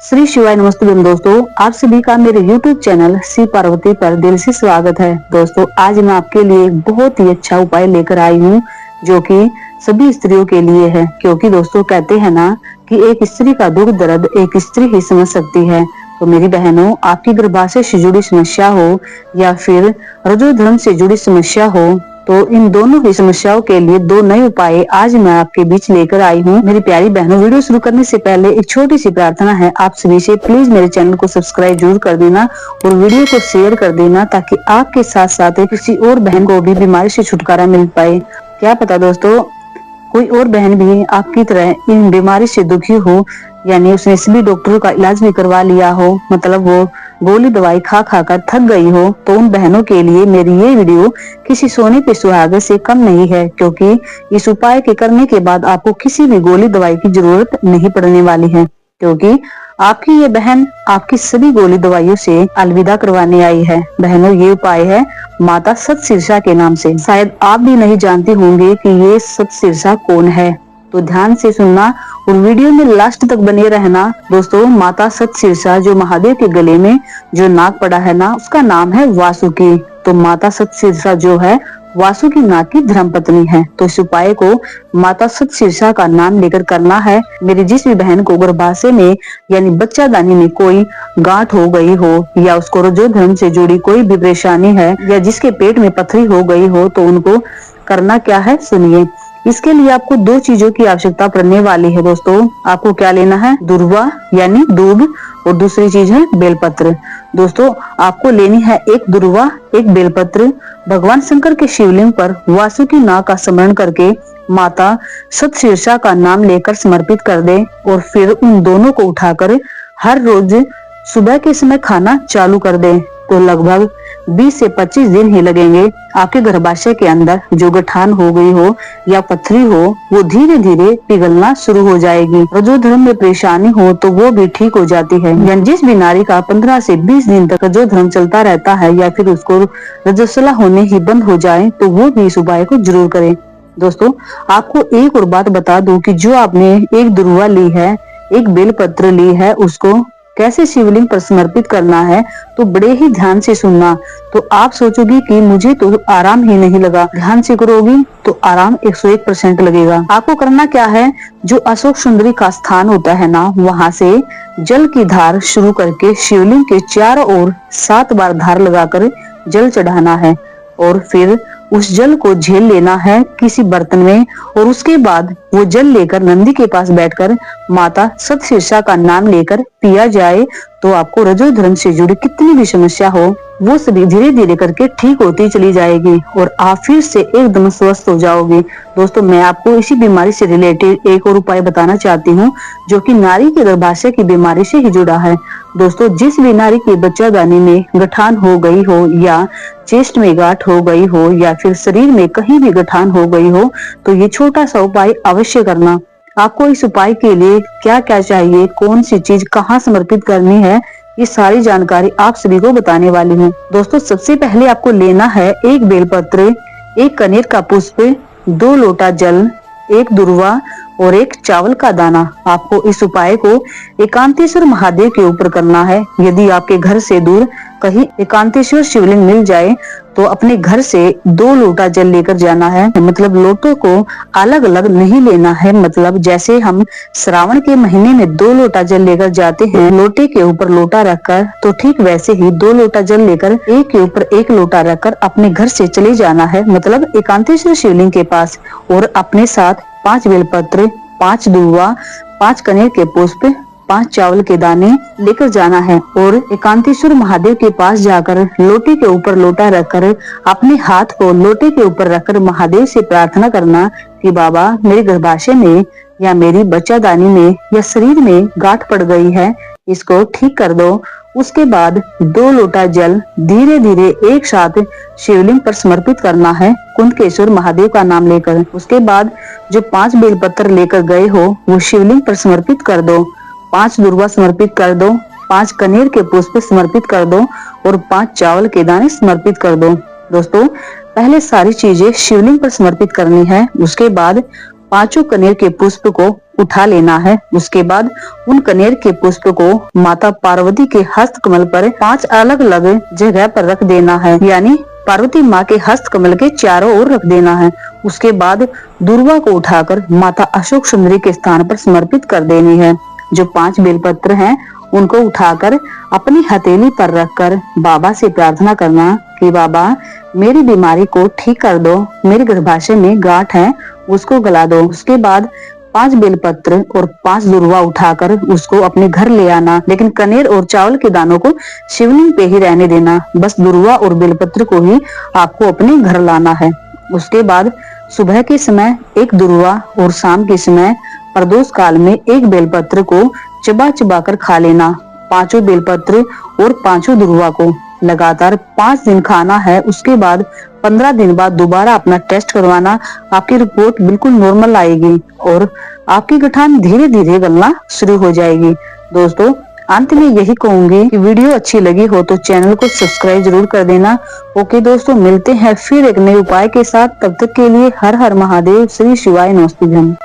श्री शिवाय नमस्ते दोस्तों, आप सभी का मेरे YouTube चैनल श्री पार्वती पर दिल से स्वागत है। दोस्तों आज मैं आपके लिए एक बहुत ही अच्छा उपाय लेकर आई हूँ जो कि सभी स्त्रियों के लिए है, क्योंकि दोस्तों कहते हैं ना कि एक स्त्री का दुख दर्द एक स्त्री ही समझ सकती है। तो मेरी बहनों, आपकी गर्भाशय से जुड़ी समस्या हो या फिर रजोधर्म से जुड़ी समस्या हो, तो इन दोनों ही समस्याओं के लिए दो नए उपाय आज मैं आपके बीच लेकर आई हूँ। मेरी प्यारी बहनों, वीडियो शुरू करने से पहले एक छोटी सी प्रार्थना है आप सभी से, प्लीज मेरे चैनल को सब्सक्राइब जरूर कर देना और वीडियो को शेयर कर देना ताकि आपके साथ साथ किसी और बहन को भी बीमारी से छुटकारा मिल पाए। क्या पता दोस्तों कोई और बहन भी आपकी तरह इन बीमारी से दुखी हो, यानी उसने सभी डॉक्टरों का इलाज भी करवा लिया हो, मतलब वो गोली दवाई खा खा कर थक गई हो, तो उन बहनों के लिए मेरी ये वीडियो किसी सोने पे सुहागे से कम नहीं है, क्योंकि इस उपाय के करने के बाद आपको किसी भी गोली दवाई की जरूरत नहीं पड़ने वाली है, क्योंकि आपकी ये बहन आपकी सभी गोली दवाइयों से अलविदा करवाने आई है। बहनों, ये उपाय है माता सतशीर्षा के नाम से। शायद आप भी नहीं जानती होंगे कि ये सतशीर्षा कौन है, तो ध्यान से सुनना और वीडियो में लास्ट तक बने रहना। दोस्तों माता सतशीर्षा जो महादेव के गले में जो नाग पड़ा है ना, उसका नाम है वासुकी। तो माता सतशीर्षा जो है वासुकी नाग की धर्मपत्नी है। तो इस उपाय को माता सतशीर्षा का नाम लेकर करना है। मेरी जिस भी बहन को गर्भाशय में यानी बच्चादानी में कोई गांठ हो गई हो या उसको रजोधर्म से जुड़ी कोई भी परेशानी है या जिसके पेट में पथरी हो गई हो, तो उनको करना क्या है सुनिए। इसके लिए आपको दो चीजों की आवश्यकता पड़ने वाली है। दोस्तों आपको क्या लेना है, दुर्वा यानी दूब, और दूसरी चीज है बेलपत्र। दोस्तों आपको लेनी है एक दुर्वा एक बेलपत्र। भगवान शंकर के शिवलिंग पर वासुकी नाग का स्मरण करके माता सतशीर्षा का नाम लेकर समर्पित कर दे और फिर उन दोनों को उठाकर हर रोज सुबह के समय खाना चालू कर दे। तो लगभग 20 से 25 दिन ही लगेंगे आपके गर्भाशय के अंदर जो गठान हो गई हो या पथरी हो वो धीरे धीरे पिघलना शुरू हो जाएगी। रजोधर्म में परेशानी हो तो वो भी ठीक हो जाती है। यानी जिस भी नारी का 15 से 20 दिन तक रजोधर्म चलता रहता है या फिर उसको रजस्वला होने ही बंद हो जाए, तो वो भी इस उपाय को जरूर करे। दोस्तों आपको एक और बात बता दूं कि जो आपने एक दुर्वा ली है, एक बेलपत्र ली है, उसको कैसे शिवलिंग पर समर्पित करना है, तो बड़े ही ध्यान से सुनना। तो आप सोचोगी कि मुझे तो आराम ही नहीं लगा, ध्यान से करोगी तो आराम 101% लगेगा। आपको करना क्या है, जो अशोक सुंदरी का स्थान होता है ना, वहां से जल की धार शुरू करके शिवलिंग के चारों ओर 7 बार धार लगाकर जल चढ़ाना है और फिर उस जल को झेल लेना है किसी बर्तन में, और उसके बाद वो जल लेकर नंदी के पास बैठकर माता सतशीर्षा का नाम लेकर पिया जाए, तो आपको रजोधर्म से जुड़ी कितनी भी समस्या हो वो सभी धीरे धीरे करके ठीक होती चली जाएगी और आप फिर से एकदम स्वस्थ हो जाओगे। दोस्तों मैं आपको इसी बीमारी से रिलेटेड एक और उपाय बताना चाहती हूँ जो कि नारी के गर्भाशय की बीमारी से ही जुड़ा है। दोस्तों जिस भी नारी की बच्चादानी में गठान हो गई हो या चेस्ट में गांठ हो गई हो या फिर शरीर में कहीं भी गठान हो गई हो, तो ये छोटा सा उपाय अवश्य करना। आपको इस उपाय के लिए क्या क्या चाहिए, कौन सी चीज कहाँ समर्पित करनी है, ये सारी जानकारी आप सभी को बताने वाली हूँ। दोस्तों सबसे पहले आपको लेना है एक बेलपत्र, एक कनेर का पुष्प, 2 लोटा जल, एक दुर्वा और एक चावल का दाना। आपको इस उपाय को एकांतेश्वर महादेव के ऊपर करना है। यदि आपके घर से दूर कहीं एकांतेश्वर शिवलिंग मिल जाए तो अपने घर से 2 लोटा जल लेकर जाना है। मतलब लोटों को अलग अलग नहीं लेना है, मतलब जैसे हम श्रावण के महीने में 2 लोटा जल लेकर जाते हैं लोटे के ऊपर लोटा रखकर, तो ठीक वैसे ही 2 लोटा जल लेकर एक के ऊपर एक लोटा रखकर अपने घर से चले जाना है, मतलब एकांतेश्वर शिवलिंग के पास, और अपने साथ 5 बेलपत्र, 5 दुर्वा, 5 कनेर के पुष्प, 5 चावल के दाने लेकर जाना है और एकांतेश्वर महादेव के पास जाकर लोटे के ऊपर लोटा रखकर अपने हाथ को लोटे के ऊपर रखकर महादेव से प्रार्थना करना कि बाबा मेरे गर्भाशय में या मेरी बच्चादानी में या शरीर में गांठ पड़ गई है, इसको ठीक कर दो। उसके बाद 2 लोटा जल धीरे धीरे एक साथ शिवलिंग पर समर्पित करना है कुंदकेश्वर महादेव का नाम लेकर। उसके बाद जो 5 बेलपत्र लेकर गए हो वो शिवलिंग पर समर्पित कर दो, 5 दुर्वा समर्पित कर दो, 5 कनेर के पुष्प समर्पित कर दो और 5 चावल के दाने समर्पित कर दो। दोस्तों पहले सारी चीजें शिवलिंग पर समर्पित करनी है, उसके बाद 5 कनेर के पुष्प को उठा लेना है। उसके बाद उन कनेर के पुष्प को माता पार्वती के हस्त कमल पर 5 अलग अलग जगह पर रख देना है, यानी पार्वती माँ के हस्त कमल के चारों ओर रख देना है। उसके बाद दुर्वा को उठाकर माता अशोक सुंदरी के स्थान पर समर्पित कर देनी है। जो 5 बेलपत्र हैं उनको उठाकर अपनी हथेली पर रखकर बाबा से प्रार्थना करना कि बाबा मेरी बीमारी को ठीक कर दो, मेरे गर्भाशय में गांठ है उसको गला दो। उसके बाद 5 बेलपत्र और 5 दुर्वा उठाकर उसको अपने घर ले आना, लेकिन कनेर और चावल के दानों को शिवलिंग पे ही रहने देना। बस दुर्वा और बेलपत्र को ही आपको अपने घर लाना है। उसके बाद सुबह के समय एक दुर्वा और शाम के समय प्रदोष काल में एक बेलपत्र को चबा चबा कर खा लेना। 5 बेलपत्र और 5 दुर्वा को लगातार 5 दिन खाना है। उसके बाद 15 दिन बाद दोबारा अपना टेस्ट करवाना। आपकी रिपोर्ट बिल्कुल नॉर्मल आएगी और आपकी गठान धीरे धीरे गलना शुरू हो जाएगी। दोस्तों अंत में यही कहूंगी कि वीडियो अच्छी लगी हो तो चैनल को सब्सक्राइब जरूर कर देना। ओके दोस्तों, मिलते हैं फिर एक नए उपाय के साथ। तब तक के लिए हर हर महादेव, श्री शिवाय नमस्तुभ्यम।